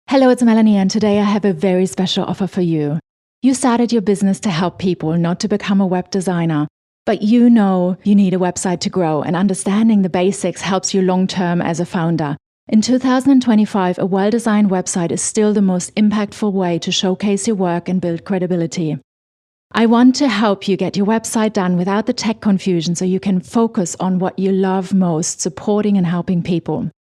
Hello, it's Melanie, and today I have a very special offer for you. You started your business to help people, not to become a web designer. But you know you need a website to grow, and understanding the basics helps you long-term as a founder. In 2025, a well-designed website is still the most impactful way to showcase your work and build credibility. I want to help you get your website done without the tech confusion so you can focus on what you love most, supporting and helping people.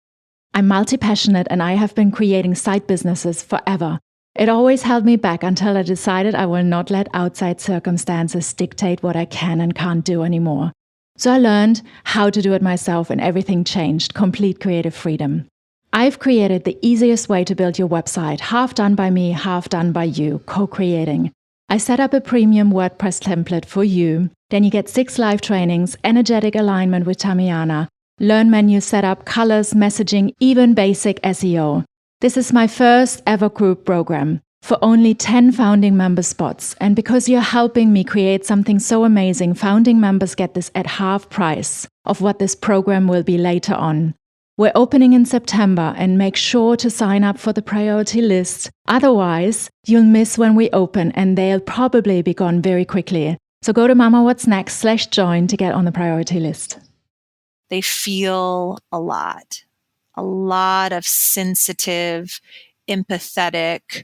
I'm multi-passionate and I have been creating side businesses forever. It always held me back until I decided I will not let outside circumstances dictate what I can and can't do anymore. So I learned how to do it myself and everything changed, complete creative freedom. I've created the easiest way to build your website, half done by me, half done by you, co-creating. I set up a premium WordPress template for you. Then you get 6 live trainings, energetic alignment with Tamiana, learn menu setup, colors, messaging, even basic SEO. This is my first ever group program for only 10 founding member spots. And because you're helping me create something so amazing, founding members get this at half price of what this program will be later on. We're opening in September and make sure to sign up for the priority list. Otherwise, you'll miss when we open and they'll probably be gone very quickly. So go to mamawhatsnext.com/join to get on the priority list. They feel a lot of sensitive, empathetic,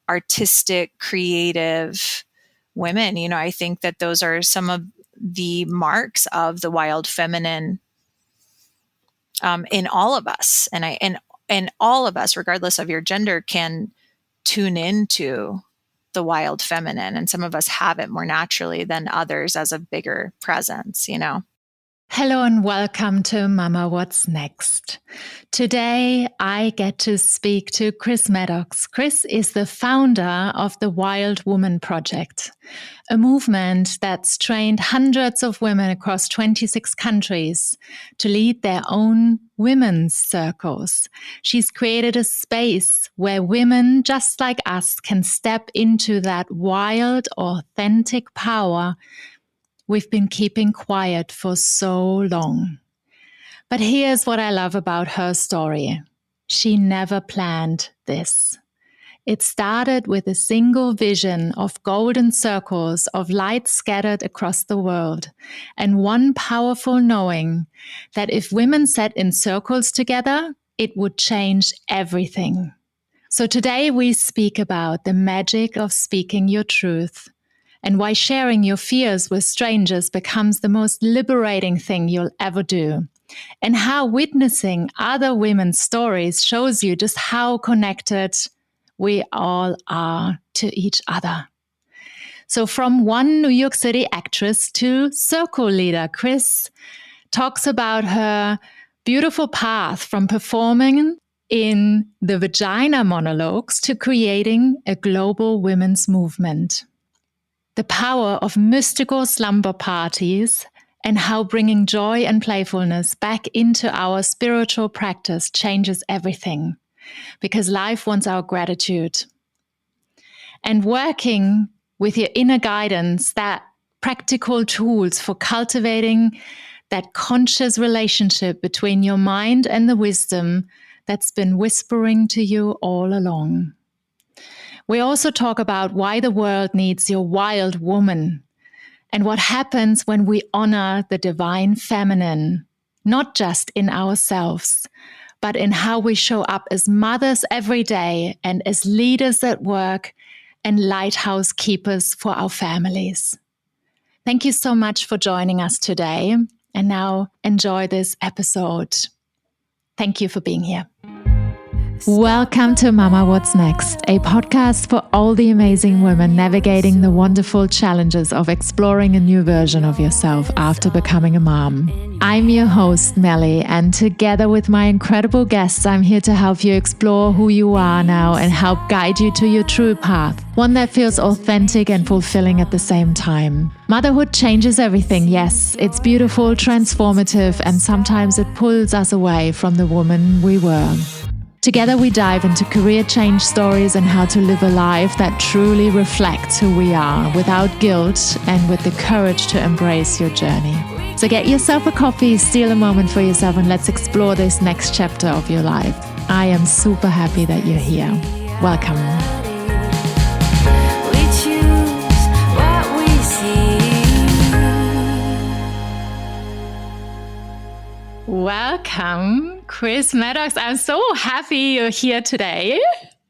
artistic, creative women. You know, I think that those are some of the marks of the wild feminine in all of us. And all of us, regardless of your gender, can tune into the wild feminine. And some of us have it more naturally than others as a bigger presence, you know. Hello and welcome to Mama What's Next. Today I get to speak to Chris Maddox. Chris is the founder of the Wild Woman Project, a movement that's trained hundreds of women across 26 countries to lead their own women's circles. She's created a space where women just like us can step into that wild, authentic power we've been keeping quiet for so long. But here's what I love about her story. She never planned this. It started with a single vision of golden circles of light scattered across the world, and one powerful knowing that if women sat in circles together, it would change everything. So today we speak about the magic of speaking your truth, and why sharing your fears with strangers becomes the most liberating thing you'll ever do, and how witnessing other women's stories shows you just how connected we all are to each other. So from one New York City actress to circle leader, Chris talks about her beautiful path from performing in the Vagina Monologues to creating a global women's movement. The power of mystical slumber parties and how bringing joy and playfulness back into our spiritual practice changes everything, because life wants our gratitude. And working with your inner guidance, that practical tools for cultivating that conscious relationship between your mind and the wisdom that's been whispering to you all along. We also talk about why the world needs your wild woman and what happens when we honor the divine feminine, not just in ourselves, but in how we show up as mothers every day and as leaders at work and lighthouse keepers for our families. Thank you so much for joining us today. And now enjoy this episode. Thank you for being here. Welcome to Mama What's Next, a podcast for all the amazing women navigating the wonderful challenges of exploring a new version of yourself after becoming a mom. I'm your host, Melly, and together with my incredible guests, I'm here to help you explore who you are now and help guide you to your true path, one that feels authentic and fulfilling at the same time. Motherhood changes everything, yes. It's beautiful, transformative, and sometimes it pulls us away from the woman we were. Together we dive into career change stories and how to live a life that truly reflects who we are without guilt and with the courage to embrace your journey. So get yourself a coffee, steal a moment for yourself, and let's explore this next chapter of your life. I am super happy that you're here. Welcome. We choose what we see. Welcome, Chris Maddox. I'm so happy you're here today.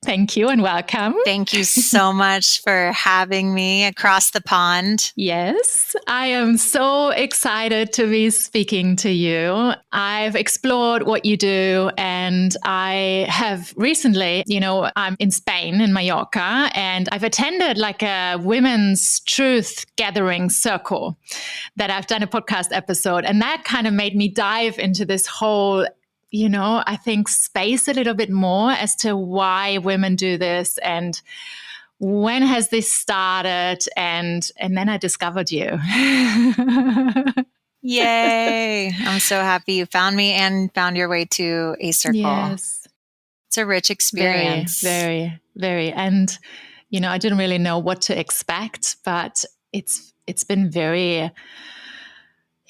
Thank you and welcome. Thank you so much for having me across the pond. Yes, I am so excited to be speaking to you. I've explored what you do, and I have recently, I'm in Spain, in Mallorca, and I've attended like a women's truth gathering circle that I've done a podcast episode. And that kind of made me dive into this whole I think space a little bit more as to why women do this and when has this started, and then I discovered you. Yay. I'm so happy you found me and found your way to a circle. Yes. It's a rich experience. Very, very, very. And, I didn't really know what to expect, but it's been very...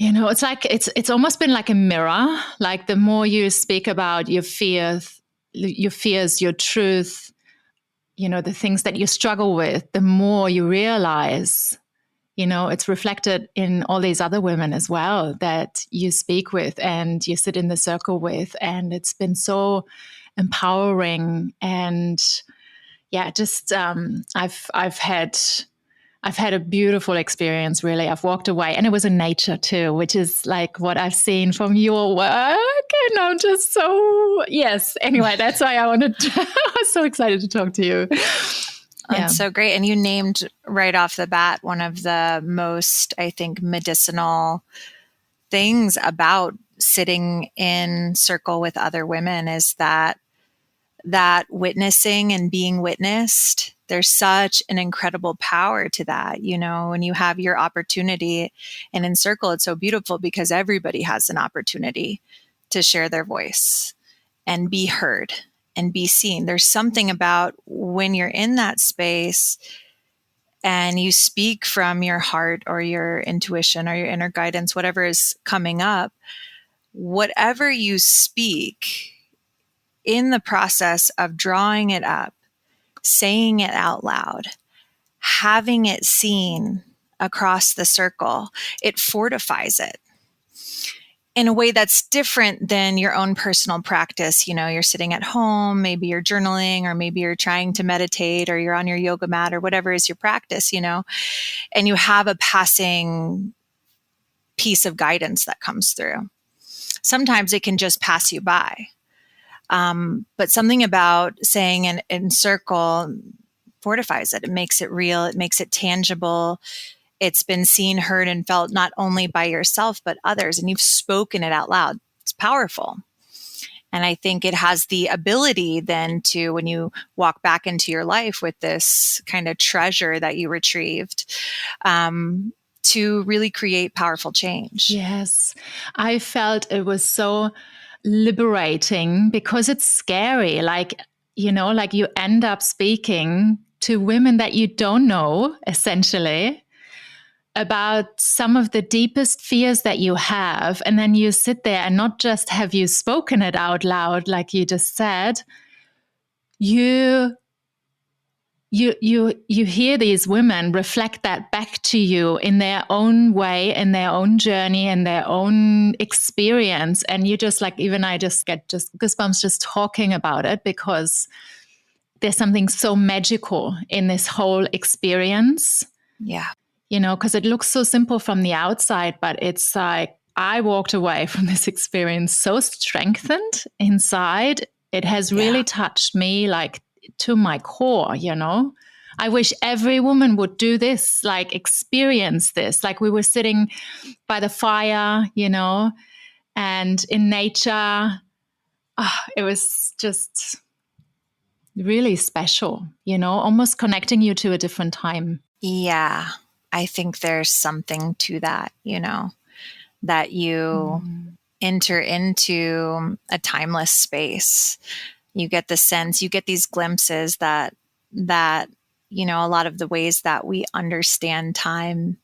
it's like it's almost been like a mirror. Like the more you speak about your fears, your truth, the things that you struggle with, the more you realize, it's reflected in all these other women as well that you speak with and you sit in the circle with. And it's been so empowering. And yeah, just I've had a beautiful experience, really. I've walked away, and it was in nature too, which is like what I've seen from your work. And I'm just yes. Anyway, that's why I was so excited to talk to you. That's so great. And you named right off the bat one of the most, I think, medicinal things about sitting in circle with other women is that witnessing and being witnessed. There's such an incredible power to that, when you have your opportunity. And in circle, it's so beautiful because everybody has an opportunity to share their voice and be heard and be seen. There's something about when you're in that space and you speak from your heart or your intuition or your inner guidance, whatever is coming up, whatever you speak, in the process of drawing it up, saying it out loud, having it seen across the circle, it fortifies it in a way that's different than your own personal practice. You're sitting at home, maybe you're journaling, or maybe you're trying to meditate, or you're on your yoga mat, or whatever is your practice, and you have a passing piece of guidance that comes through. Sometimes it can just pass you by. But something about saying in circle fortifies it. It makes it real. It makes it tangible. It's been seen, heard, and felt not only by yourself, but others. And you've spoken it out loud. It's powerful. And I think it has the ability then to, when you walk back into your life with this kind of treasure that you retrieved, to really create powerful change. Yes. I felt it was so liberating because it's scary. Like you end up speaking to women that you don't know, essentially, about some of the deepest fears that you have. And then you sit there and not just have you spoken it out loud, like you just said, you hear these women reflect that back to you in their own way, in their own journey, in their own experience. And you just even I just get goosebumps just talking about it, because there's something so magical in this whole experience. Yeah. Because it looks so simple from the outside, but it's like I walked away from this experience so strengthened inside. It has really touched me to my core, I wish every woman would do this, experience this. We were sitting by the fire, and in nature. It was just really special, almost connecting you to a different time. Yeah. I think there's something to that, that you enter into a timeless space. You get the sense, you get these glimpses that a lot of the ways that we understand time,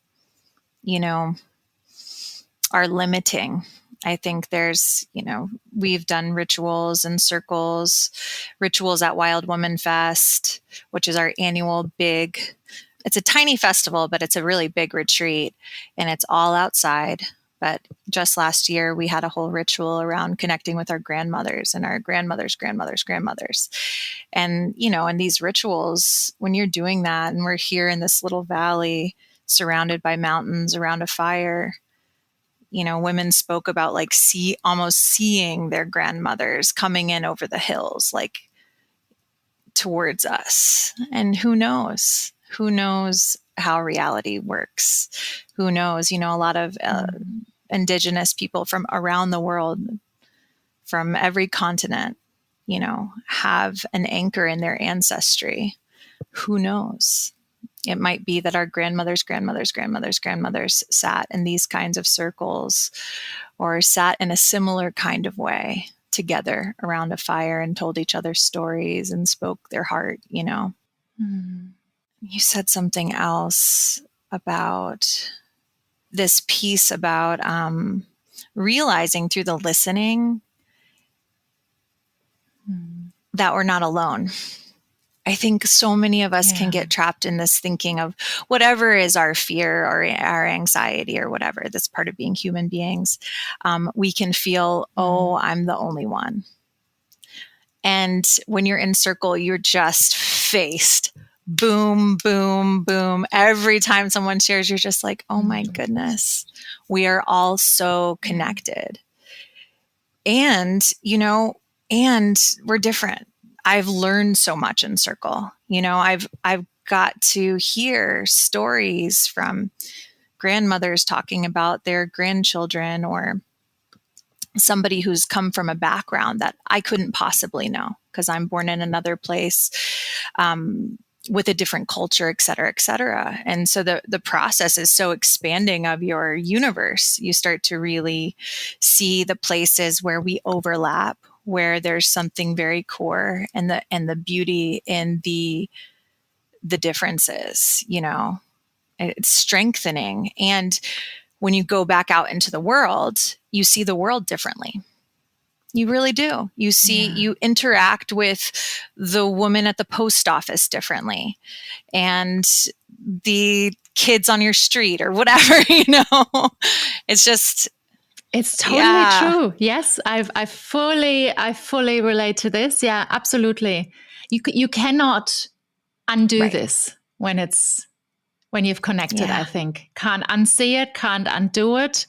are limiting I think there's, we've done rituals and circles, rituals at Wild Woman Fest, which is our annual it's a tiny festival, but it's a really big retreat, and it's all outside. But just last year, we had a whole ritual around connecting with our grandmothers and our grandmothers' grandmothers' grandmothers. And, in these rituals, when you're doing that, and we're here in this little valley surrounded by mountains around a fire, women spoke about like almost seeing their grandmothers coming in over the hills, like towards us. And who knows how reality works? Who knows? A lot of indigenous people from around the world, from every continent, have an anchor in their ancestry. Who knows? It might be that our grandmothers' grandmothers' grandmothers' grandmothers sat in these kinds of circles, or sat in a similar kind of way together around a fire and told each other stories and spoke their heart, Mm. You said something else about this piece about realizing through the listening that we're not alone. I think so many of us can get trapped in this thinking of whatever is our fear or our anxiety or whatever, that's part of being human beings. We can feel, I'm the only one. And when you're in circle, you're just faced boom, boom, boom. Every time someone shares, you're just like, oh my goodness, we are all so connected. And, and we're different. I've learned so much in circle. I've got to hear stories from grandmothers talking about their grandchildren, or somebody who's come from a background that I couldn't possibly know because I'm born in another place, with a different culture, et cetera, et cetera. And so the process is so expanding of your universe. You start to really see the places where we overlap, where there's something very core, and the beauty in the differences, it's strengthening. And when you go back out into the world, you see the world differently. You really do. You interact with the woman at the post office differently, and the kids on your street or whatever, it's just, it's totally true. Yes. I fully relate to this. Yeah, absolutely. You cannot undo this when you've connected, I think. Can't unsee it, can't undo it.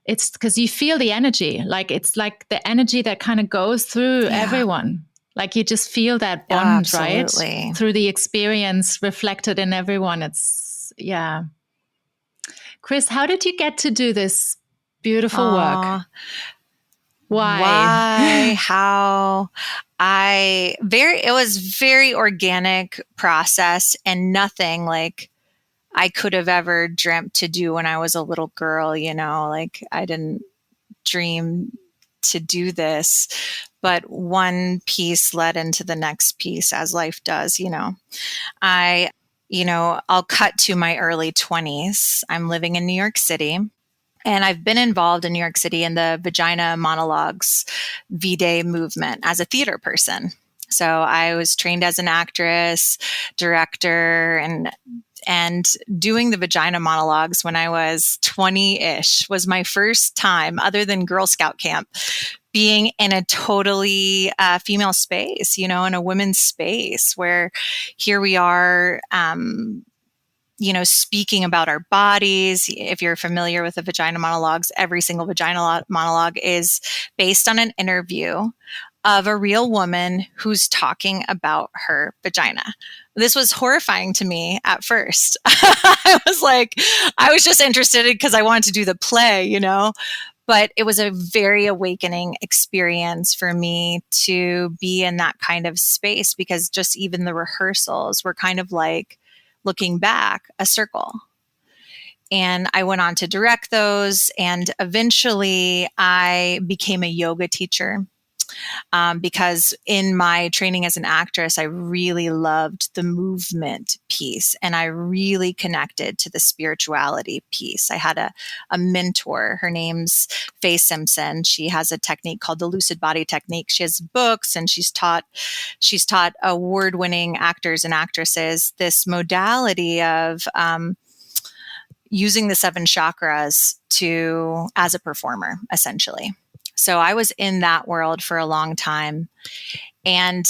It's because you feel the energy. Like it's like the energy that kind of goes through everyone. Like you just feel that bond, right? Through the experience reflected in everyone. It's, Chris, how did you get to do this beautiful work? Why? How? It was very organic process, and nothing like I could have ever dreamt to do when I was a little girl, like I didn't dream to do this, but one piece led into the next piece, as life does, I'll cut to my early 20s. I'm living in New York City, and I've been involved in New York City in the Vagina Monologues V-Day movement as a theater person. So I was trained as an actress, director, and doing the Vagina Monologues when I was 20-ish was my first time, other than Girl Scout camp, being in a totally female space, in a women's space, where here we are, speaking about our bodies. If you're familiar with the Vagina Monologues, every single Vagina Monologue is based on an interview of a real woman who's talking about her vagina. This was horrifying to me at first. I was just interested because I wanted to do the play, but it was a very awakening experience for me to be in that kind of space, because just even the rehearsals were kind of like, looking back, a circle. And I went on to direct those, and eventually I became a yoga teacher. because in my training as an actress, I really loved the movement piece and I really connected to the spirituality piece. I had a mentor. Her name's Faye Simpson. She has a technique called the lucid body technique. She has books and she's taught award-winning actors and actresses this modality of using the 7 chakras as a performer, essentially. So I was in that world for a long time and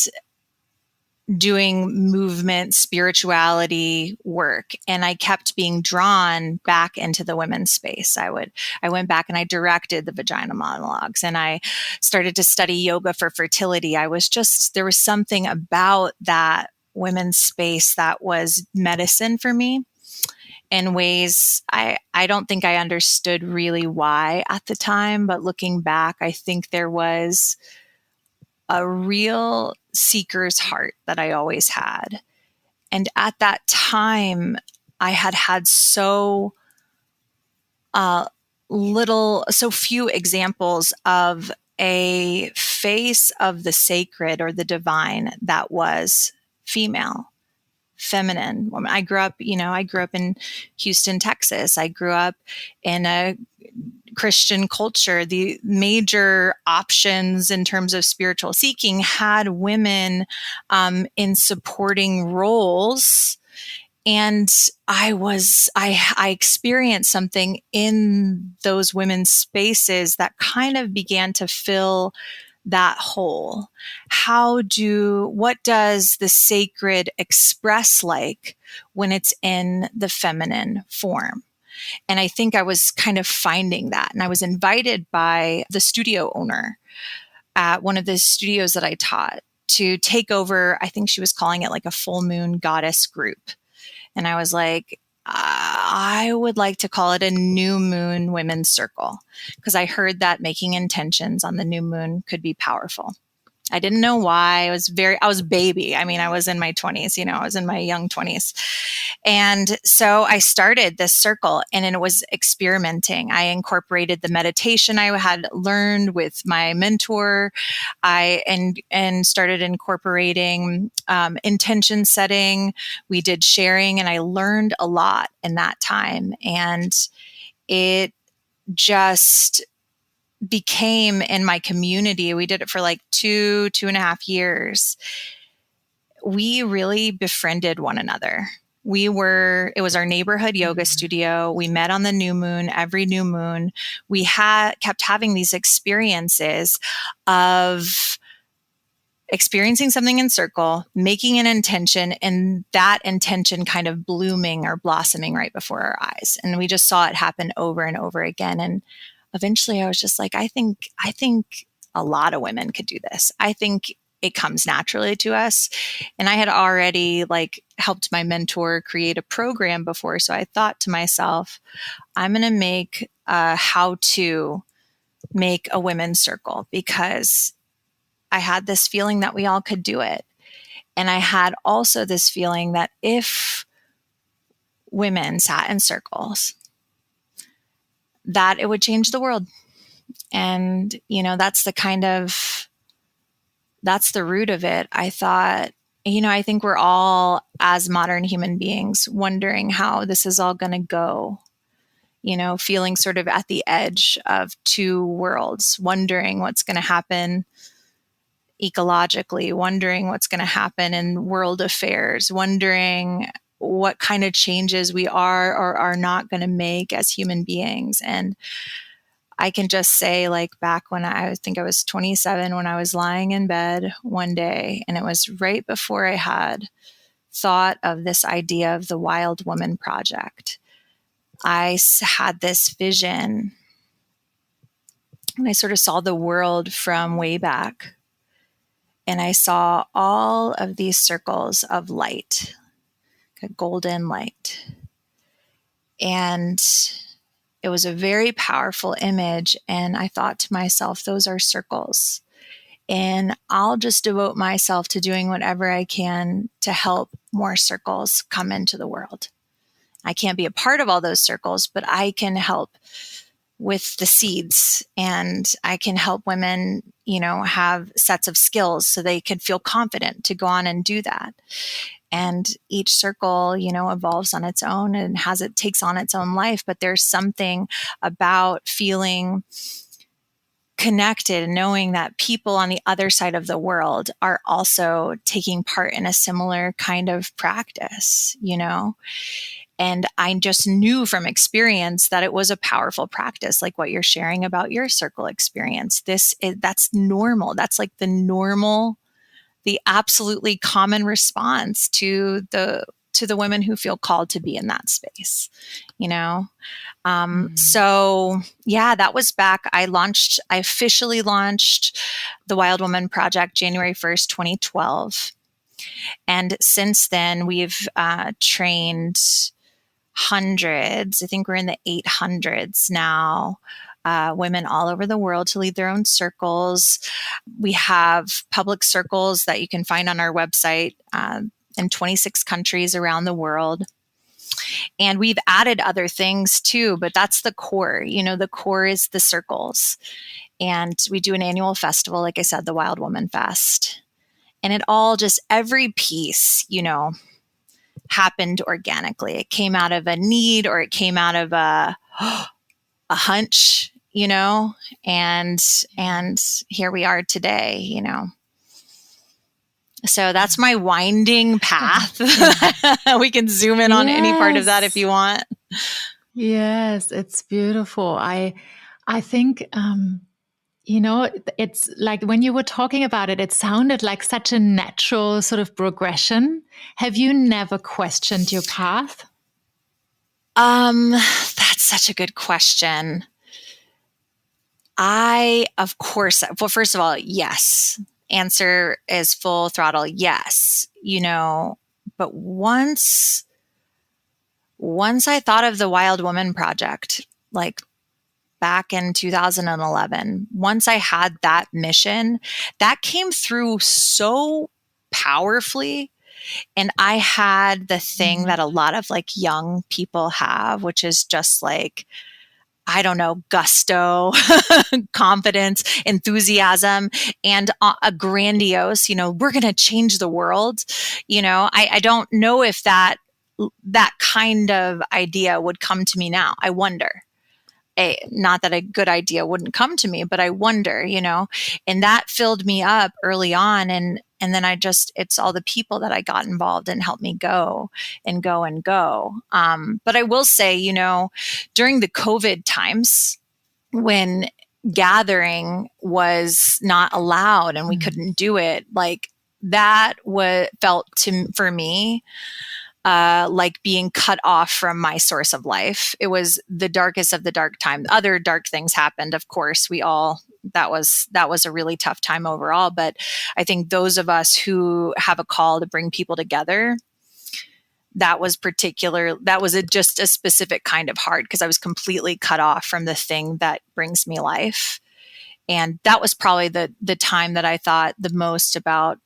doing movement, spirituality work. And I kept being drawn back into the women's space. I went back and I directed the Vagina Monologues and I started to study yoga for fertility. There was something about that women's space that was medicine for me in ways I don't think I understood really why at the time, but looking back, I think there was a real seeker's heart that I always had. And at that time, I had so few examples of a face of the sacred or the divine that was female. Feminine woman. I grew up in Houston, Texas. I grew up in a Christian culture. The major options in terms of spiritual seeking had women in supporting roles. And I experienced something in those women's spaces that kind of began to fill that hole. What does the sacred express like when it's in the feminine form? And I think I was kind of finding that. And I was invited by the studio owner at one of the studios that I taught to take over. I think she was calling it like a full moon goddess group. And I was like, I would like to call it a new moon women's circle because I heard that making intentions on the new moon could be powerful. I didn't know why. I was a baby. I mean, I was in my 20s, I was in my young 20s. And so I started this circle and it was experimenting. I incorporated the meditation I had learned with my mentor. And started incorporating intention setting. We did sharing and I learned a lot in that time. And it just became in my community. We did it for like 2.5 years. We really befriended one another. It was our neighborhood yoga studio. We met on the new moon, every new moon. We kept having these experiences of experiencing something in circle, making an intention, and that intention kind of blooming or blossoming right before our eyes. And we just saw it happen over and over again. And eventually I was just like, I think a lot of women could do this. I think it comes naturally to us. And I had already helped my mentor create a program before. So I thought to myself, I'm going to make how to make a women's circle because I had this feeling that we all could do it. And I had also this feeling that if women sat in circles, that it would change the world. And, that's the root of it. I thought, I think we're all, as modern human beings, wondering how this is all going to go, feeling sort of at the edge of two worlds, wondering what's going to happen ecologically, wondering what's going to happen in world affairs, wondering what kind of changes we are or are not going to make as human beings. And I can just say, back when I think I was 27, when I was lying in bed one day, and it was right before I had thought of this idea of the Wild Woman Project, I had this vision and I sort of saw the world from way back. And I saw all of these circles of light, a golden light. And it was a very powerful image. And I thought to myself, those are circles. And I'll just devote myself to doing whatever I can to help more circles come into the world. I can't be a part of all those circles, but I can help with the seeds, and I can help women, have sets of skills so they can feel confident to go on and do that. And each circle, evolves on its own and takes on its own life. But there's something about feeling connected and knowing that people on the other side of the world are also taking part in a similar kind of practice, And I just knew from experience that it was a powerful practice, like what you're sharing about your circle experience. That's normal. That's like the absolutely common response to the women who feel called to be in that space, So yeah, that was back. I officially launched the Wild Woman Project January 1st, 2012. And since then we've trained hundreds. I think we're in the 800s now. Women all over the world to lead their own circles. We have public circles that you can find on our website in 26 countries around the world. And we've added other things too, but that's the core. The core is the circles. And we do an annual festival, like I said, the Wild Woman Fest. And it all every piece, happened organically. It came out of a need, or it came out of a hunch, and here we are today, So that's my winding path. We can zoom in on any part of that if you want. Yes, it's beautiful. I think, it's like when you were talking about it, it sounded like such a natural sort of progression. Have you never questioned your path? That's such a good question. Of course, well, first of all, yes. Answer is full throttle. Yes. But once I thought of the Wild Woman Project, like back in 2011, once I had that mission, that came through so powerfully. And I had the thing that a lot of young people have, which is just I don't know, gusto, confidence, enthusiasm, and a grandiose, we're going to change the world. I don't know if that kind of idea would come to me now. I wonder. Not that a good idea wouldn't come to me, but I wonder, and that filled me up early on. And then it's all the people that I got involved and helped me go and go and go. But I will say, during the COVID times when gathering was not allowed and we couldn't do it, that felt for me like being cut off from my source of life. It was the darkest of the dark time. Other dark things happened, of course. That was a really tough time overall. But I think those of us who have a call to bring people together, that was just a specific kind of hard, because I was completely cut off from the thing that brings me life. And that was probably the time that I thought the most about,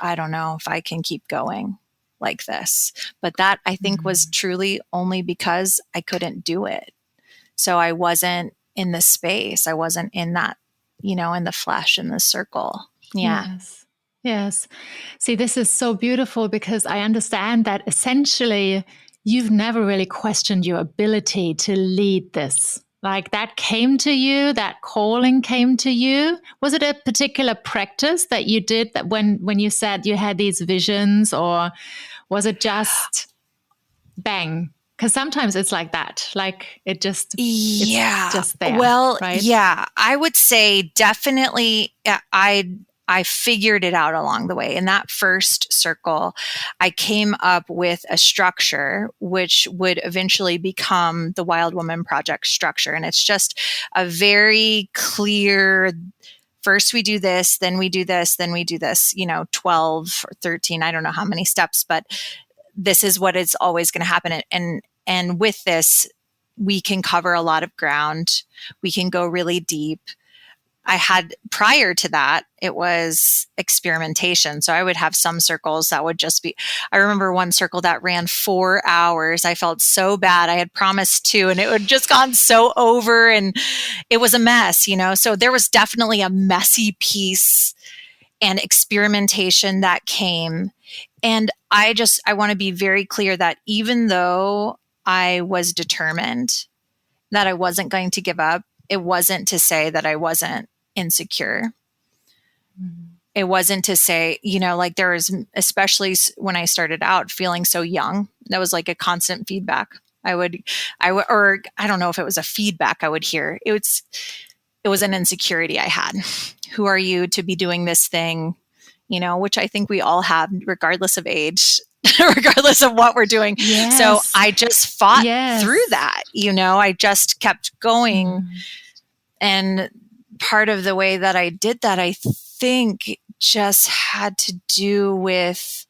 I don't know if I can keep going like this. But that, I think, was truly only because I couldn't do it. So I wasn't in the space. I wasn't in that, in the flesh, in the circle. Yeah. Yes. See, this is so beautiful, because I understand that essentially you've never really questioned your ability to lead this. That came to you, that calling came to you. Was it a particular practice that you did that when you said you had these visions, or was it just bang? Because sometimes it's like that, it's just there. Well, right? Yeah, I would say definitely I figured it out along the way. In that first circle, I came up with a structure which would eventually become the Wild Woman Project structure. And it's just a very clear, first we do this, then we do this, then we do this, 12 or 13, I don't know how many steps, but this is what is always going to happen. And with this, we can cover a lot of ground. We can go really deep. I had prior to that, it was experimentation. So I would have some circles that would just be, I remember one circle that ran 4 hours. I felt so bad. I had promised 2 and it had just gone so over and it was a mess, So there was definitely a messy piece and experimentation that came. And I want to be very clear that even though I was determined that I wasn't going to give up, it wasn't to say that I wasn't insecure. Mm-hmm. It wasn't to say, like there was, especially when I started out feeling so young, that was like a constant feedback. Or I don't know if it was a feedback I would hear. It was an insecurity I had. Who are you to be doing this thing? Which I think we all have, regardless of age, regardless of what we're doing. Yes. So I just fought through that. I just kept going. Mm. And part of the way that I did that, I think, just had to do with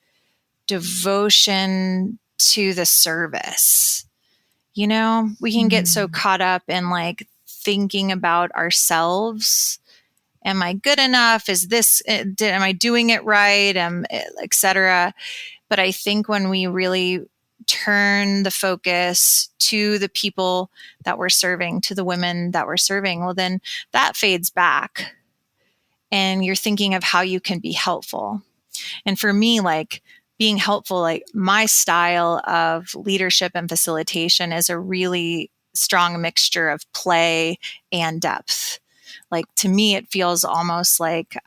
devotion to the service. We can get so caught up in like thinking about ourselves. Am I good enough? Am I doing it right? Et cetera. But I think when we really turn the focus to the people that we're serving, to the women that we're serving, well, then that fades back and you're thinking of how you can be helpful. And for me, like being helpful, like my style of leadership and facilitation is a really strong mixture of play and depth. Like to me, it feels almost like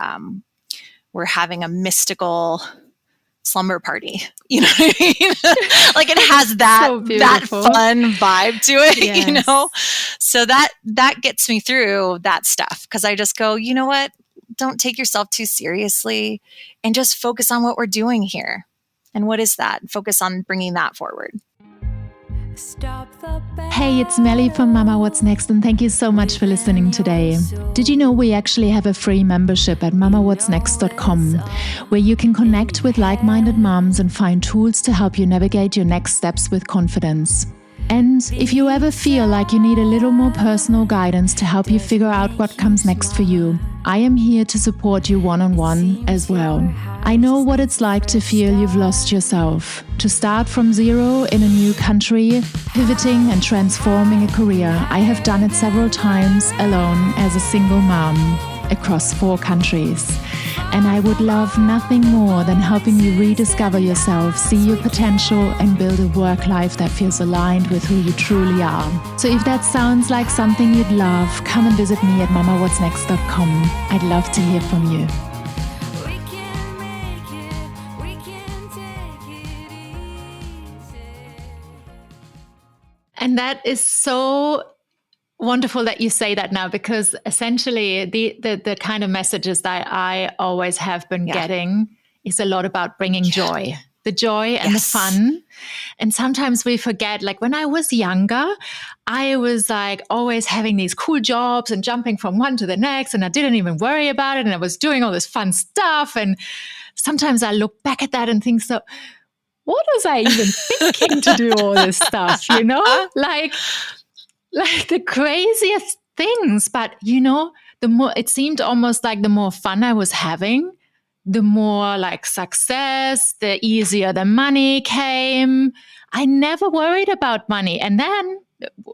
we're having a mystical slumber party. You know what I mean? Like it has that fun vibe to it, yes. So that gets me through that stuff because I just go, you know what? Don't take yourself too seriously and just focus on what we're doing here. And what is that? Focus on bringing that forward. Hey, it's Melly from Mama What's Next, and thank you so much for listening today. Did you know we actually have a free membership at mamawhatsnext.com where you can connect with like-minded moms and find tools to help you navigate your next steps with confidence. And if you ever feel like you need a little more personal guidance to help you figure out what comes next for you, I am here to support you one-on-one as well. I know what it's like to feel you've lost yourself, to start from zero in a new country, pivoting and transforming a career. I have done it several times alone as a single mom across 4 countries. And I would love nothing more than helping you rediscover yourself, see your potential, and build a work life that feels aligned with who you truly are. So if that sounds like something you'd love, come and visit me at mamawhatsnext.com. I'd love to hear from you. And that is so wonderful that you say that now, because essentially the kind of messages that I always have been getting is a lot about bringing joy, the joy and the fun. And sometimes we forget, like when I was younger, I was like always having these cool jobs and jumping from one to the next, and I didn't even worry about it. And I was doing all this fun stuff. And sometimes I look back at that and think, so what was I even thinking to do all this stuff, Like the craziest things. But, the more it seemed almost like the more fun I was having, the more like success, the easier the money came. I never worried about money. And then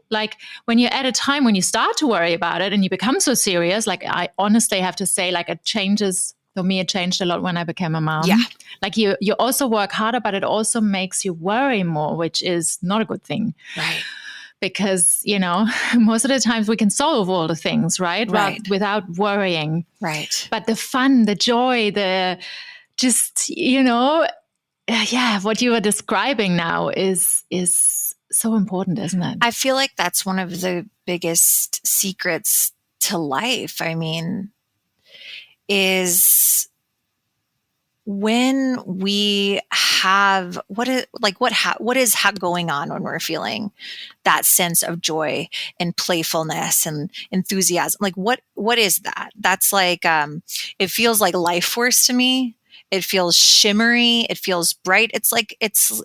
like when you're at a time when you start to worry about it and you become so serious, like I honestly have to say, like it changes. For me, it changed a lot when I became a mom. Yeah. Like you also work harder, but it also makes you worry more, which is not a good thing. Right. Because, most of the times we can solve all the things, right? Without worrying. Right. But the fun, the joy, what you were describing now is so important, isn't it? I feel like that's one of the biggest secrets to life. I mean, is when we have what is going on when we're feeling that sense of joy and playfulness and enthusiasm. Like what is that? That's like it feels like life force to me. It feels shimmery. It feels bright. It's like it's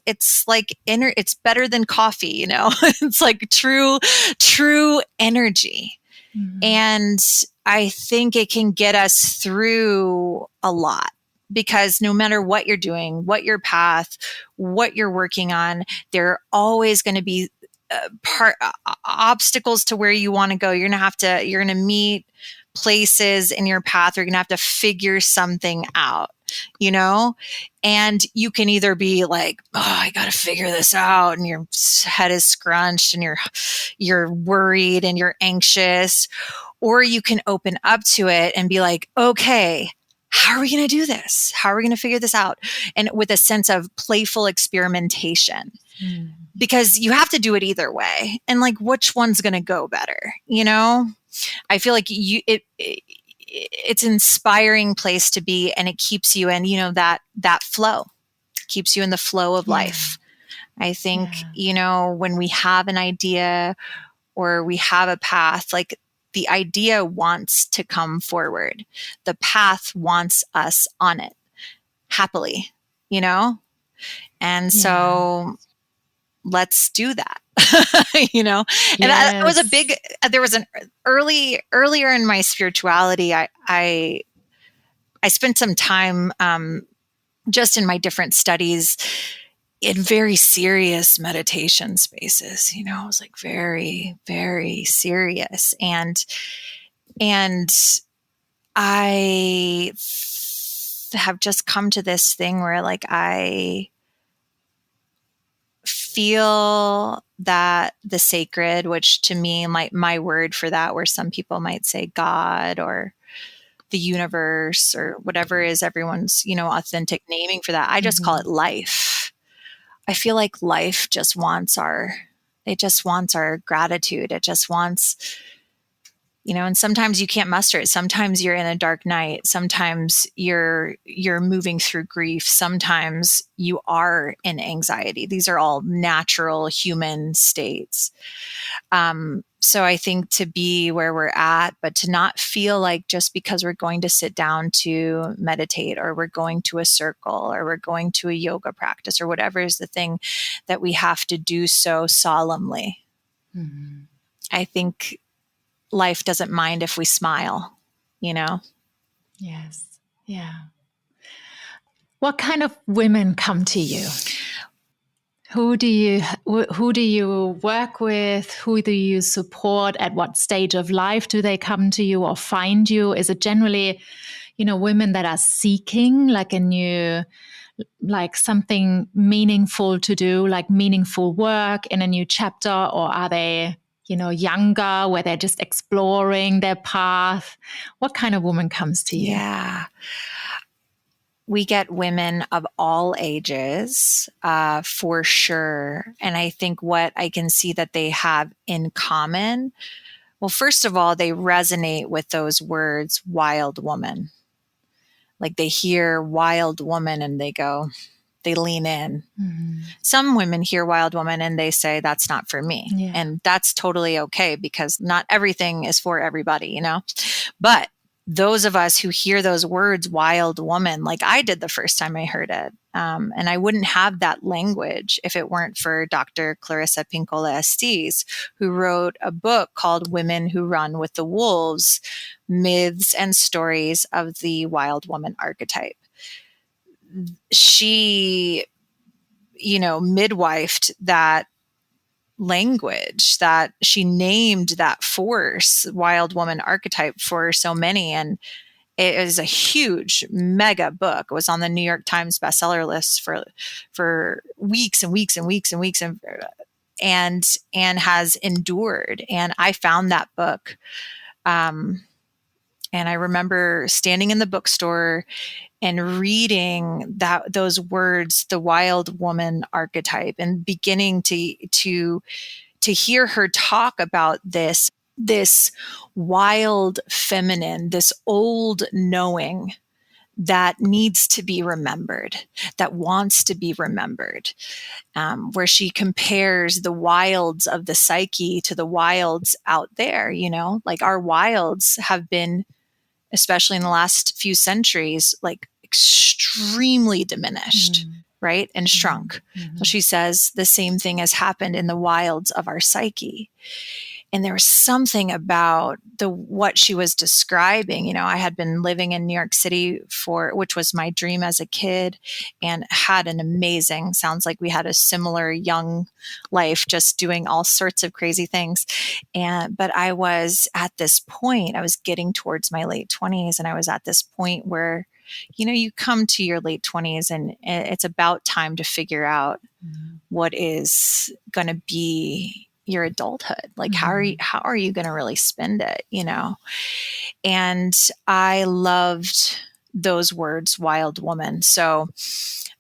better than coffee. It's like true energy. Mm-hmm. And I think it can get us through a lot, because no matter what you're doing, what your path, what you're working on, there are always going to be obstacles to where you want to go. You're going to meet places in your path. You're going to have to figure something out, you know, and you can either be like, oh, I got to figure this out. And your head is scrunched and you're worried and you're anxious, or you can open up to it and be like, okay, how are we going to do this? How are we going to figure this out? And with a sense of playful experimentation. Because you have to do it either way. And like, which one's going to go better? You know, I feel like it's an inspiring place to be, and it keeps you in, you know, that flow, keeps you in the flow of life. I think, you know, when we have an idea or we have a path, like the idea wants to come forward. The path wants us on it happily, you know? And so let's do that, you know? And it was there was an earlier in my spirituality, I spent some time just in my different studies in very serious meditation spaces. You know, I was like very, very serious. And I have just come to this thing where like I feel that the sacred, which to me, my word for that, where some people might say God or the universe or whatever is everyone's, you know, authentic naming for that. I just call it life. I feel like life just wants our gratitude. It just wants, you know, and sometimes you can't muster it. Sometimes you're in a dark night. Sometimes you're moving through grief. Sometimes you are in anxiety. These are all natural human states. So I think to be where we're at, but to not feel like just because we're going to sit down to meditate, or we're going to a circle, or we're going to a yoga practice, or whatever is the thing, that we have to do so solemnly. I think life doesn't mind if we smile, you know? Yes. Yeah. What kind of women come to you? Who do you work with? Who do you support? At what stage of life do they come to you or find you? Is it generally, you know, women that are seeking like something meaningful to do, like meaningful work in a new chapter? Or are they, you know, younger, where they're just exploring their path? What kind of woman comes to you? Yeah. We get women of all ages, for sure. And I think what I can see that they have in common, well, first of all, they resonate with those words, wild woman. Like they hear wild woman and they lean in. Some women hear wild woman and they say, that's not for me. And that's totally okay, because not everything is for everybody, you know? But those of us who hear those words, wild woman, like I did the first time I heard it. And I wouldn't have that language if it weren't for Dr. Clarissa Pinkola Estes, who wrote a book called Women Who Run with the Wolves, Myths and Stories of the Wild Woman Archetype. She, you know, midwifed that language, that she named that force, wild woman archetype, for so many. And it is a huge mega book. It was on the New York Times bestseller list for weeks and weeks and weeks and weeks, and has endured. And I found that book. And I remember standing in the bookstore and reading those words, the wild woman archetype, and beginning to hear her talk about this wild feminine, this old knowing that needs to be remembered, that wants to be remembered, where she compares the wilds of the psyche to the wilds out there, you know, like our wilds have been, especially in the last few centuries, like extremely diminished, right? And shrunk. Well, she says the same thing has happened in the wilds of our psyche. And there was something about what she was describing. I had been living in New York City which was my dream as a kid, and had an amazing, sounds like we had a similar young life, just doing all sorts of crazy things. But I was at this point, I was getting towards my late 20s, and I was at this point where, you come to your late 20s and it's about time to figure out what is going to be your adulthood. Like, how are you going to really spend it, And I loved those words, wild woman. So,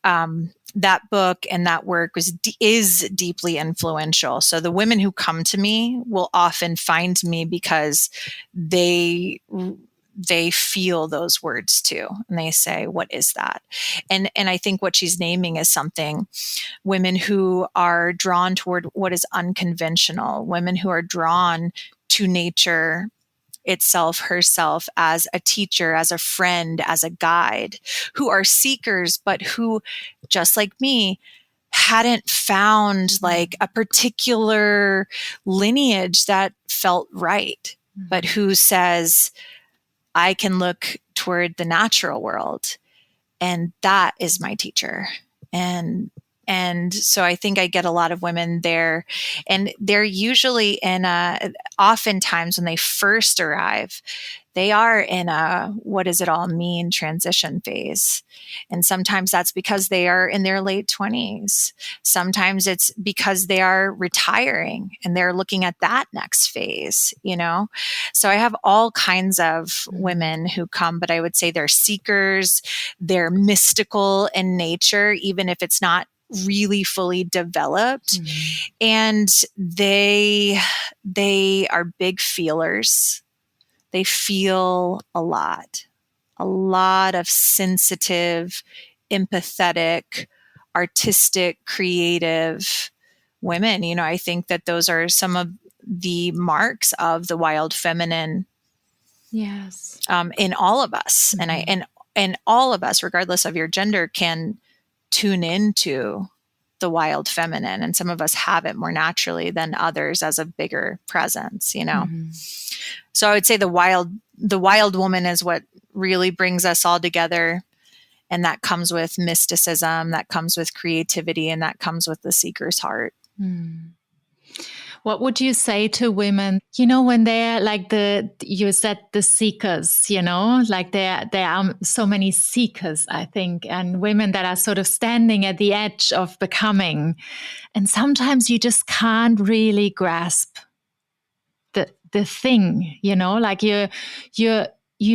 that book and that work is deeply influential. So the women who come to me will often find me because they feel those words too. And they say, what is that? And I think what she's naming is something, women who are drawn toward what is unconventional, women who are drawn to nature itself, herself, as a teacher, as a friend, as a guide, who are seekers, but who, just like me, hadn't found like a particular lineage that felt right, but who says, I can look toward the natural world, and that is my teacher. And so I think I get a lot of women there, and they're usually oftentimes when they first arrive, they are in a what does it all mean transition phase. And sometimes that's because they are in their late 20s. Sometimes it's because they are retiring and they're looking at that next phase, So I have all kinds of women who come, but I would say they're seekers, they're mystical in nature, even if it's not really fully developed. And they are big feelers. They feel a lot of sensitive, empathetic, artistic, creative women. I think that those are some of the marks of the wild feminine. Yes. In all of us. And all of us, regardless of your gender, can tune into the wild feminine. And some of us have it more naturally than others as a bigger presence, So I would say the wild woman is what really brings us all together. And that comes with mysticism, that comes with creativity, and that comes with the seeker's heart. What would you say to women, when they're like you said the seekers, like there are so many seekers, I think, and women that are sort of standing at the edge of becoming. And sometimes you just can't really grasp the thing, like you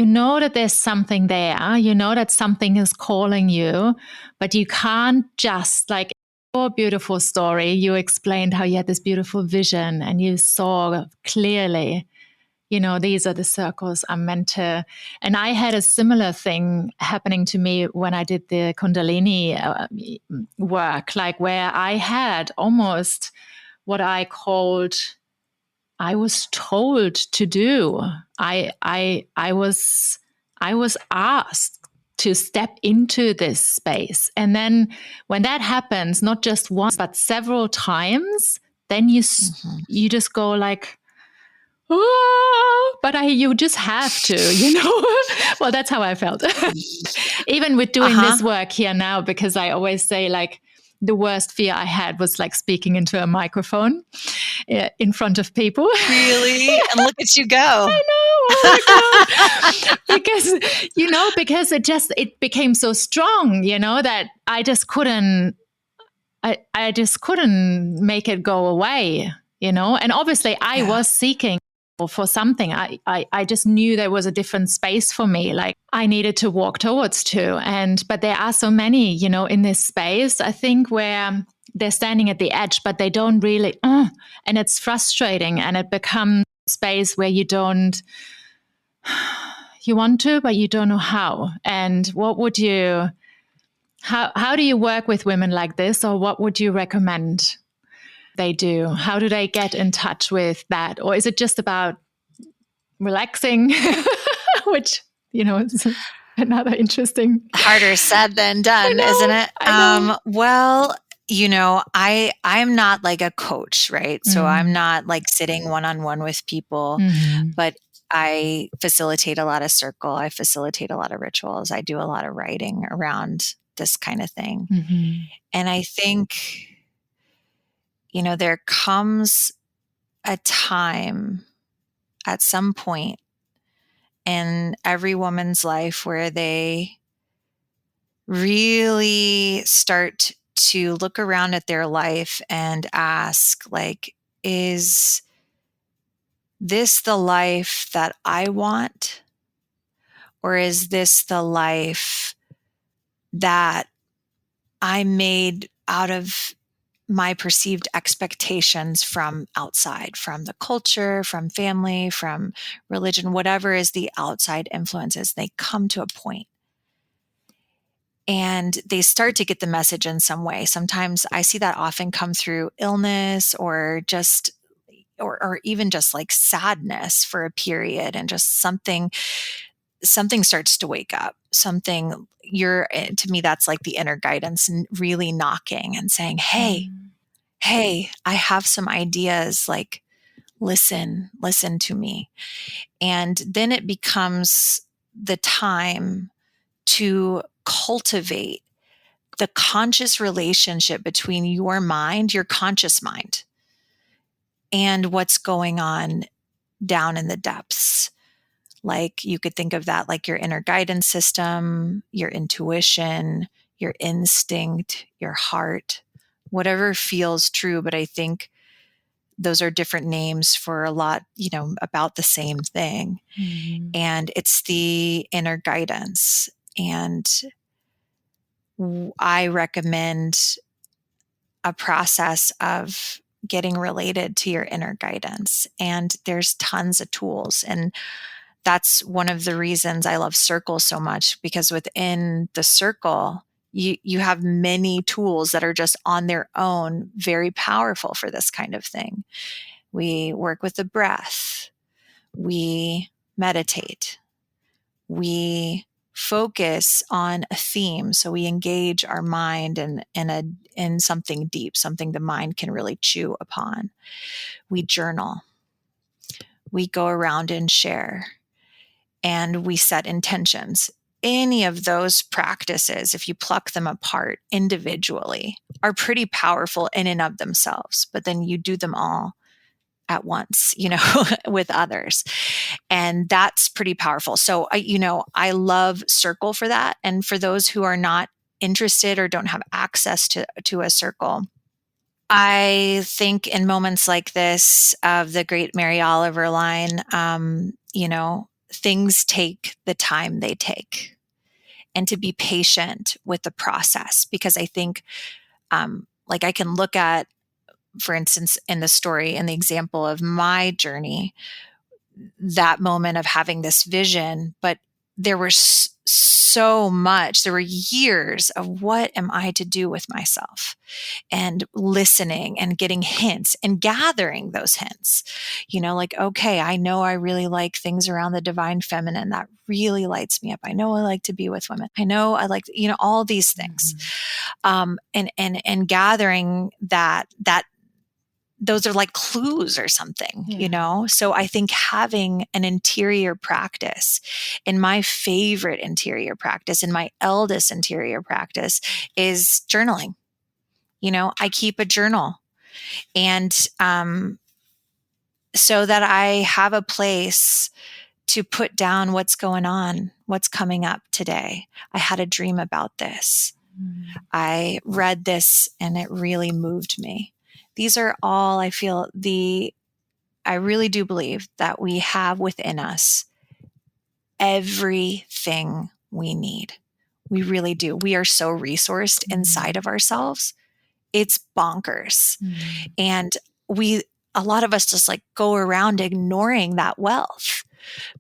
know that there's something there, that something is calling you, but you can't just like, your beautiful story, you explained how you had this beautiful vision and you saw clearly, these are the circles I'm meant to. And I had a similar thing happening to me when I did the Kundalini work, like where I had almost what I was told to do. I was asked to step into this space. And then when that happens, not just once, but several times, then you just go like, oh, but you just have to, Well, that's how I felt. Even with doing this work here now, because I always say like, the worst fear I had was like speaking into a microphone in front of people. Really? And look at you go. I know. Oh my God. because it became so strong, that I just couldn't make it go away, and obviously I was seeking for something. I just knew there was a different space for me, like I needed to walk towards too. But there are so many, in this space, I think, where they're standing at the edge, but they don't really, and it's frustrating, and it becomes a space where you want to, but you don't know how. And how do you work with women like this, or what would you recommend they do? How do they get in touch with that? Or is it just about relaxing, which, is another interesting. Harder said than done, I know, isn't it? I know. Well, I'm not like a coach, right? So I'm not like sitting one-on-one with people, but I facilitate a lot of circle. I facilitate a lot of rituals. I do a lot of writing around this kind of thing. And I think, there comes a time at some point in every woman's life where they really start to look around at their life and ask, like, is this the life that I want? Or is this the life that I made out of my perceived expectations from outside, from the culture, from family, from religion, whatever is the outside influences? They come to a point and they start to get the message in some way. Sometimes I see that often come through illness or just or even just like sadness for a period, and just something starts to wake up. To me, that's like the inner guidance and really knocking and saying, hey, I have some ideas, like, listen to me. And then it becomes the time to cultivate the conscious relationship between your mind, your conscious mind, and what's going on down in the depths. Like, you could think of that like your inner guidance system, your intuition, your instinct, your heart, whatever feels true. But I think those are different names for a lot, about the same thing. And it's the inner guidance. And I recommend a process of getting related to your inner guidance. And there's tons of tools. And that's one of the reasons I love circles so much, because within the circle, you have many tools that are just on their own very powerful for this kind of thing. We work with the breath. We meditate. We focus on a theme. So we engage our mind in something deep, something the mind can really chew upon. We journal. We go around and share. And we set intentions. Any of those practices, if you pluck them apart individually, are pretty powerful in and of themselves. But then you do them all at once, with others. And that's pretty powerful. So, I love circle for that. And for those who are not interested or don't have access to a circle, I think in moments like this of the great Mary Oliver line, things take the time they take, and to be patient with the process. Because I think, like, I can look at, for instance, in the story, in the example of my journey, that moment of having this vision, but there were so much, there were years of what am I to do with myself, and listening and getting hints and gathering those hints, like, okay, I know I really like things around the divine feminine. That really lights me up. I know I like to be with women. I know I like, all these things. And gathering that those are like clues or something, So I think having an interior practice, and my favorite interior practice and my eldest interior practice is journaling. I keep a journal, and so that I have a place to put down what's going on, what's coming up today. I had a dream about this. I read this and it really moved me. These are all, I feel, I really do believe that we have within us everything we need. We really do. We are so resourced inside of ourselves. It's bonkers. And a lot of us just like go around ignoring that wealth.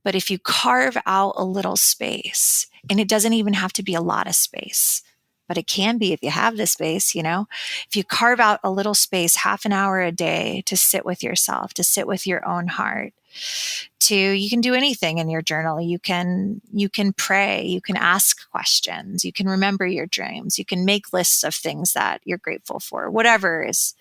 But if you carve out a little space, and it doesn't even have to be a lot of space, but it can be if you have the space, if you carve out a little space, half an hour a day, to sit with yourself, to sit with your own heart, you can do anything in your journal. You can pray, you can ask questions, you can remember your dreams, you can make lists of things that you're grateful for, whatever it is.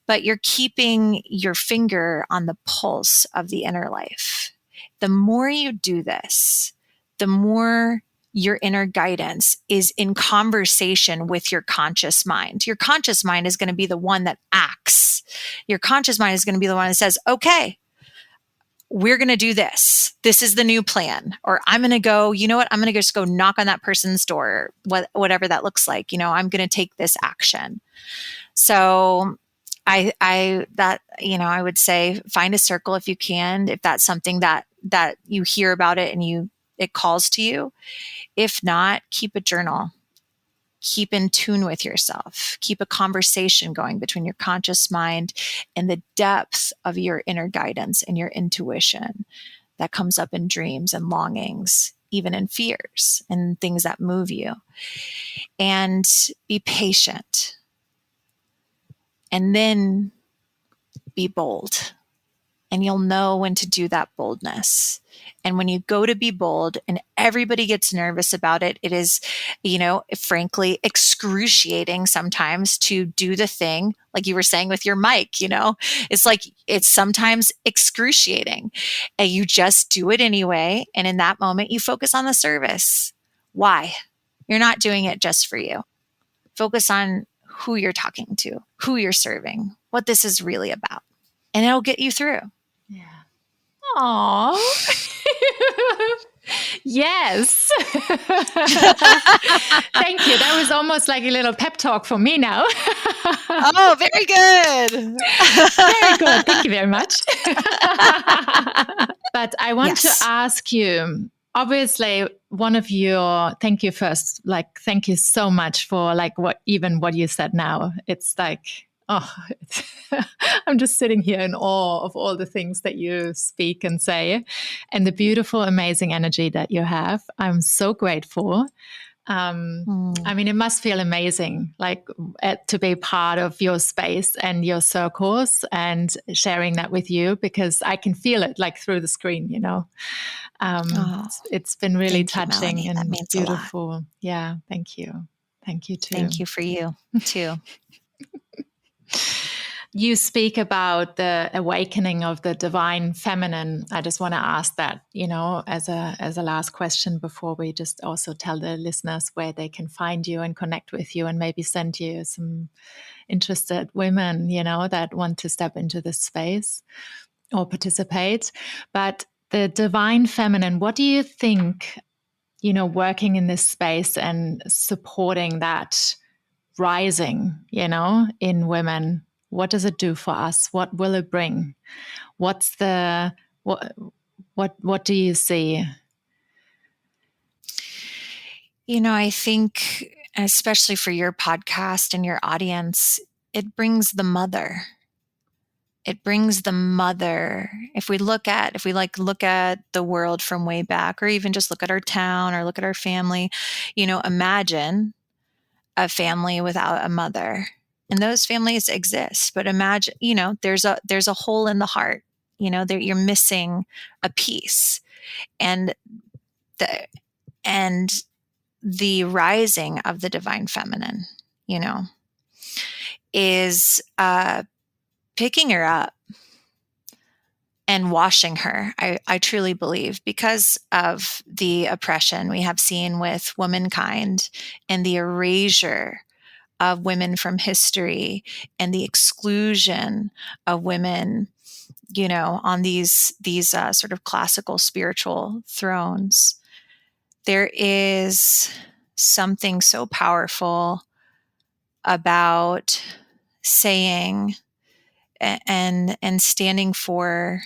But you're keeping your finger on the pulse of the inner life. The more you do this, the more your inner guidance is in conversation with your conscious mind. Your conscious mind is going to be the one that acts. Your conscious mind is going to be the one that says, okay, we're going to do this. This is the new plan. Or I'm going to go, you know what? I'm going to just go knock on that person's door, whatever that looks like. I'm going to take this action. So I would say find a circle if you can, if that's something that you hear about it and it calls to you. If not, keep a journal. Keep in tune with yourself. Keep a conversation going between your conscious mind and the depth of your inner guidance and your intuition that comes up in dreams and longings, even in fears and things that move you. And be patient. And then be bold. And you'll know when to do that boldness. And when you go to be bold and everybody gets nervous about it, it is, frankly, excruciating sometimes to do the thing, like you were saying with your mic, it's like, it's sometimes excruciating and you just do it anyway. And in that moment, you focus on the service. Why? You're not doing it just for you. Focus on who you're talking to, who you're serving, what this is really about. And it'll get you through. Yeah. Aww. Yes. Thank you. That was almost like a little pep talk for me now. Oh, very good. Very good. Thank you very much. But I want to ask you, obviously, thank you first. Thank you so much for what you said now. It's like, I'm just sitting here in awe of all the things that you speak and say and the beautiful, amazing energy that you have. I'm so grateful. I mean, it must feel amazing, to be part of your space and your circles and sharing that with you, because I can feel it through the screen, It's been really touching you, and beautiful. Yeah. Thank you. Thank you too. Thank you for you too. You speak about the awakening of the divine feminine. I just want to ask that, as a last question before we just also tell the listeners where they can find you and connect with you and maybe send you some interested women, that want to step into this space or participate. But the divine feminine, what do you think, working in this space and supporting that rising, in women, what does it do for us? What will it bring? What do you see? I think, especially for your podcast and your audience, it brings the mother. It brings the mother. If we look at the world from way back, or even just look at our town or look at our family, imagine a family without a mother. And those families exist, but imagine, there's a hole in the heart, you're missing a piece. And the rising of the divine feminine, is picking her up and washing her. I truly believe, because of the oppression we have seen with womankind and the erasure of women from history and the exclusion of women, on these sort of classical spiritual thrones. There is something so powerful about saying and standing for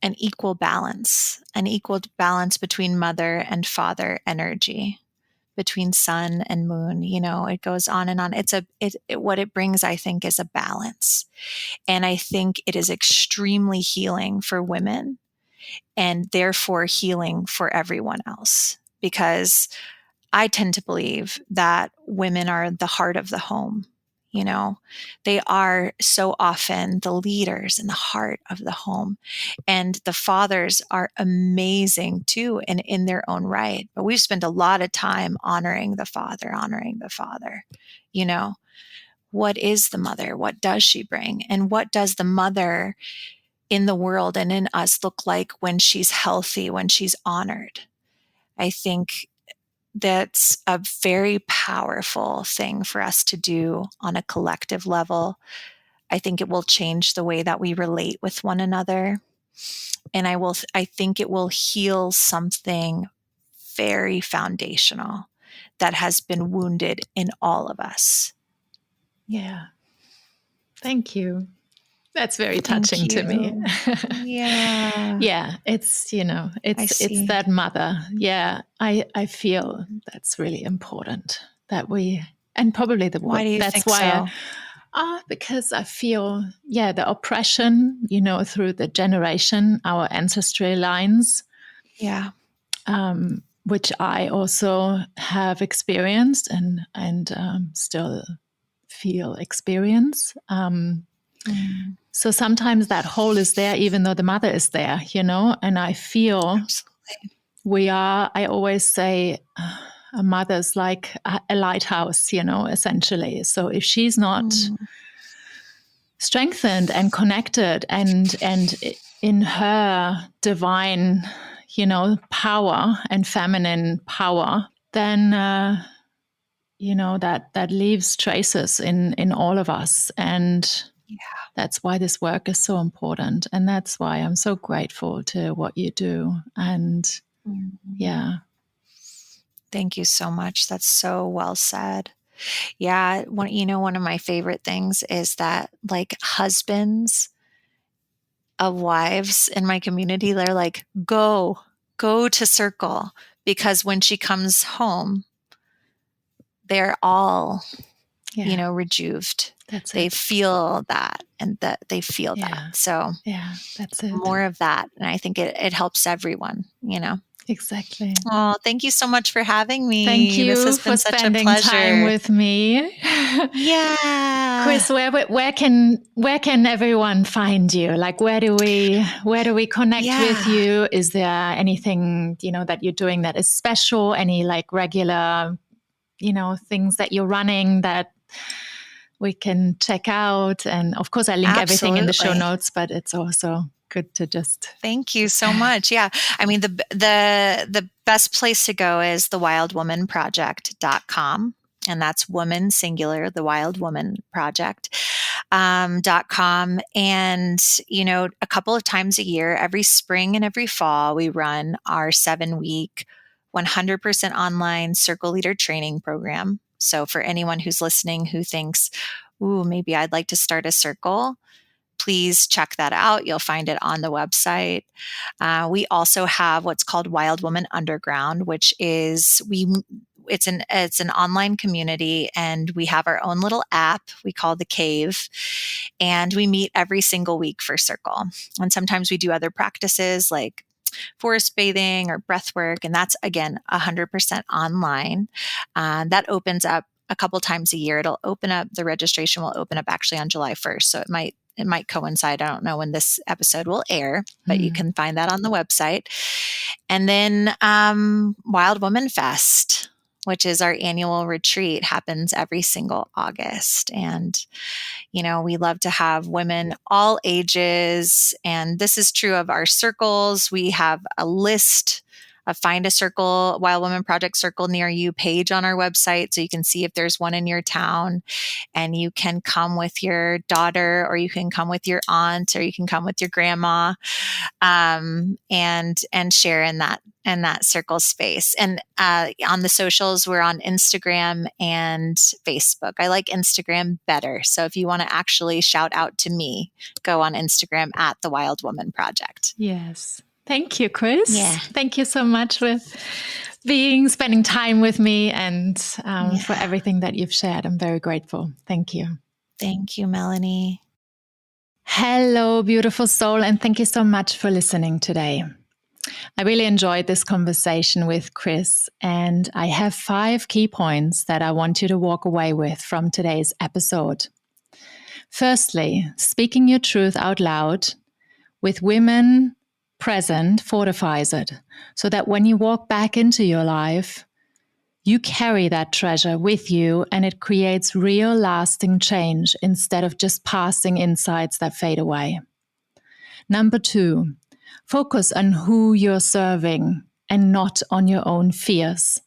an equal balance between mother and father energy, between sun and moon. It goes on and on. What it brings, I think, is a balance. And I think it is extremely healing for women, and therefore healing for everyone else, because I tend to believe that women are the heart of the home. You know, they are so often the leaders in the heart of the home. And the fathers are amazing too, and in their own right. But we've spent a lot of time honoring the father. You know, what is the mother? What does she bring? And what does the mother in the world and in us look like when she's healthy, when she's honored? I think that's a very powerful thing for us to do on a collective level. I think it will change the way that we relate with one another. And I think it will heal something very foundational that has been wounded in all of us. Yeah. Thank you. That's very Thank touching to me. Yeah. Yeah, it's, it's that mother. Yeah, I feel that's really important that we, and probably Why do you that's think why so? because I feel, the oppression, through the generation, our ancestral lines, Yeah. which I also have experienced and still feel experience. So sometimes that hole is there, even though the mother is there, and I feel Absolutely. I always say a mother's like a lighthouse, essentially. So if she's not strengthened and connected and in her divine, power and feminine power, then, that leaves traces in all of us. And that's why this work is so important. And that's why I'm so grateful to what you do. And yeah. Thank you so much. That's so well said. Yeah. One of my favorite things is that, like, husbands of wives in my community, they're like, go to circle, because when she comes home, they're all, rejuved. They feel that, and that they feel that. So that's it. More of that. And I think it helps everyone, Exactly. Oh, thank you so much for having me. Thank you This has been for such spending a pleasure. time with me. Yeah. Chris, where can everyone find you? Like, where do we connect with you? Is there anything, that you're doing that is special? Any like regular, things that you're running that we can check out? And of course I link everything in the show notes, but it's also good to just. Thank you so much. Yeah. I mean, the best place to go is thewildwomanproject.com. And that's woman singular, the Wild Woman Project. .com. And, a couple of times a year, every spring and every fall, we run our 7-week, 100% online circle leader training program. So for anyone who's listening who thinks, ooh, maybe I'd like to start a circle, please check that out. You'll find it on the website. We also have what's called Wild Woman Underground, which is it's an online community, and we have our own little app we call The Cave, and we meet every single week for circle. And sometimes we do other practices like forest bathing or breath work, and that's again 100% online. That opens up a couple times a year. It'll open up, the registration will open up actually on July 1st. So it might coincide. I don't know when this episode will air, but you can find that on the website. And then Wild Woman Fest, which is our annual retreat, happens every single August. And, we love to have women all ages. And this is true of our circles. We have a list of Find a Circle, Wild Woman Project Circle near you page on our website. So you can see if there's one in your town, and you can come with your daughter, or you can come with your aunt, or you can come with your grandma, and share in that circle space. And on the socials, we're on Instagram and Facebook. I like Instagram better. So if you want to actually shout out to me, go on Instagram at the Wild Woman Project. Yes. Thank you, Chris. Yeah. Thank you so much for spending time with me, and for everything that you've shared. I'm very grateful. Thank you. Thank you, Melanie. Hello, beautiful soul, and thank you so much for listening today. I really enjoyed this conversation with Chris, and I have 5 key points that I want you to walk away with from today's episode. Firstly, speaking your truth out loud with women present fortifies it, so that when you walk back into your life, you carry that treasure with you and it creates real lasting change instead of just passing insights that fade away. Number 2, focus on who you're serving and not on your own fears,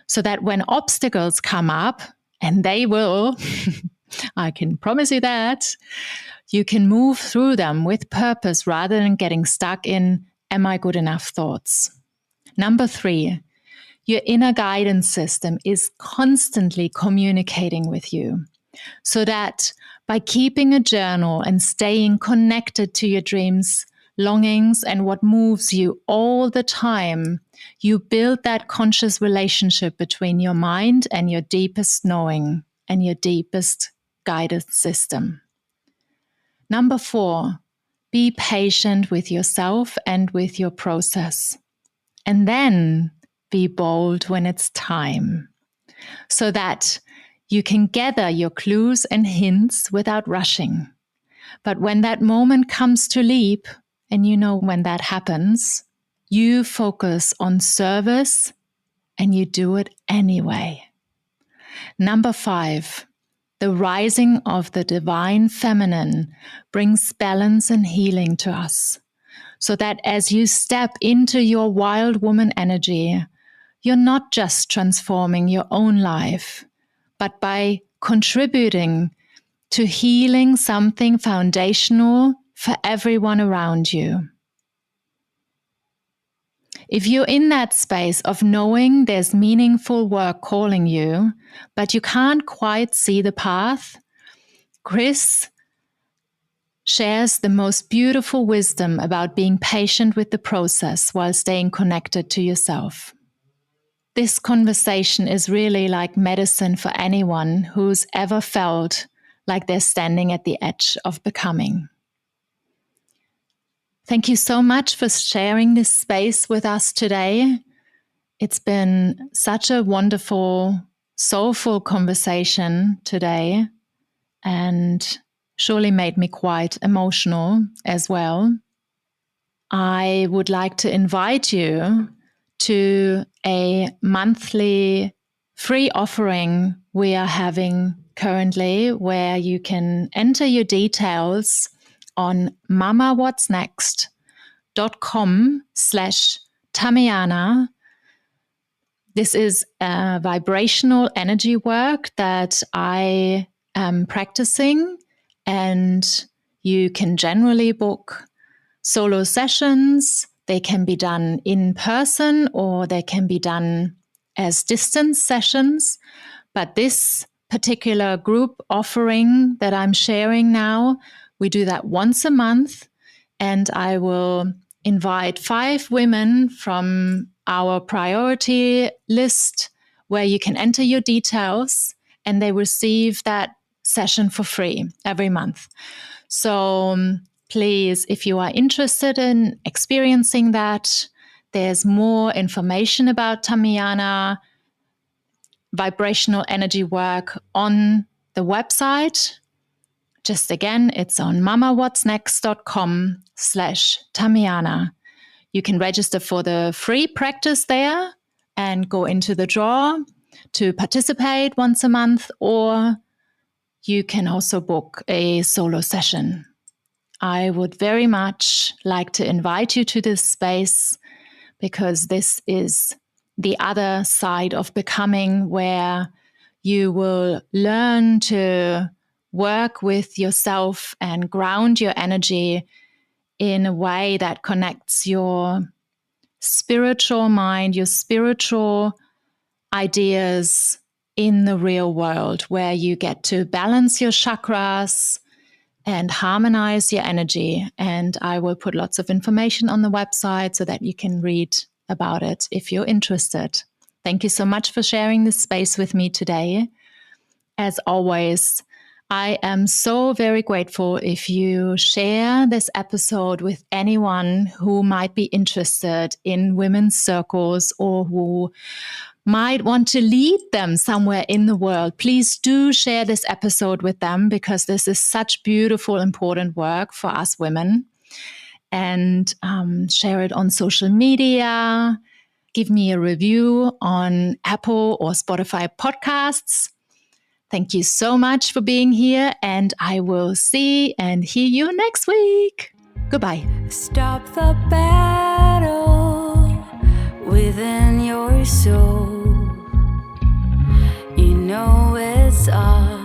so that when obstacles come up, and they will, I can promise you that, you can move through them with purpose rather than getting stuck in, am I good enough thoughts? Number 3, your inner guidance system is constantly communicating with you, so that by keeping a journal and staying connected to your dreams, longings, and what moves you all the time, you build that conscious relationship between your mind and your deepest knowing and your deepest guidance system. Number 4, be patient with yourself and with your process. And then be bold when it's time, so that you can gather your clues and hints without rushing. But when that moment comes to leap, and you know when that happens, you focus on service and you do it anyway. Number 5, the rising of the divine feminine brings balance and healing to us, so that as you step into your wild woman energy, you're not just transforming your own life, but by contributing to healing something foundational for everyone around you. If you're in that space of knowing there's meaningful work calling you, but you can't quite see the path, Chris shares the most beautiful wisdom about being patient with the process while staying connected to yourself. This conversation is really like medicine for anyone who's ever felt like they're standing at the edge of becoming. Thank you so much for sharing this space with us today. It's been such a wonderful, soulful conversation today, and surely made me quite emotional as well. I would like to invite you to a monthly free offering we are having currently, where you can enter your details on mamawhatsnext.com/Tamiana. This is a vibrational energy work that I am practicing, and you can generally book solo sessions. They can be done in person or they can be done as distance sessions. But this particular group offering that I'm sharing now, we do that once a month, and I will invite 5 women from our priority list where you can enter your details and they receive that session for free every month. So please, if you are interested in experiencing that, there's more information about Tamiana vibrational energy work on the website. Just again, it's on mamawhatsnext.com/Tamiana. You can register for the free practice there and go into the draw to participate once a month, or you can also book a solo session. I would very much like to invite you to this space, because this is the other side of becoming, where you will learn to work with yourself and ground your energy in a way that connects your spiritual mind, your spiritual ideas in the real world, where you get to balance your chakras and harmonize your energy. And I will put lots of information on the website so that you can read about it if you're interested. Thank you so much for sharing this space with me today. As always, I am so very grateful if you share this episode with anyone who might be interested in women's circles or who might want to lead them somewhere in the world. Please do share this episode with them because this is such beautiful, important work for us women. And share it on social media. Give me a review on Apple or Spotify podcasts. Thank you so much for being here, and I will see and hear you next week. Goodbye. Stop the battle within your soul. You know it's all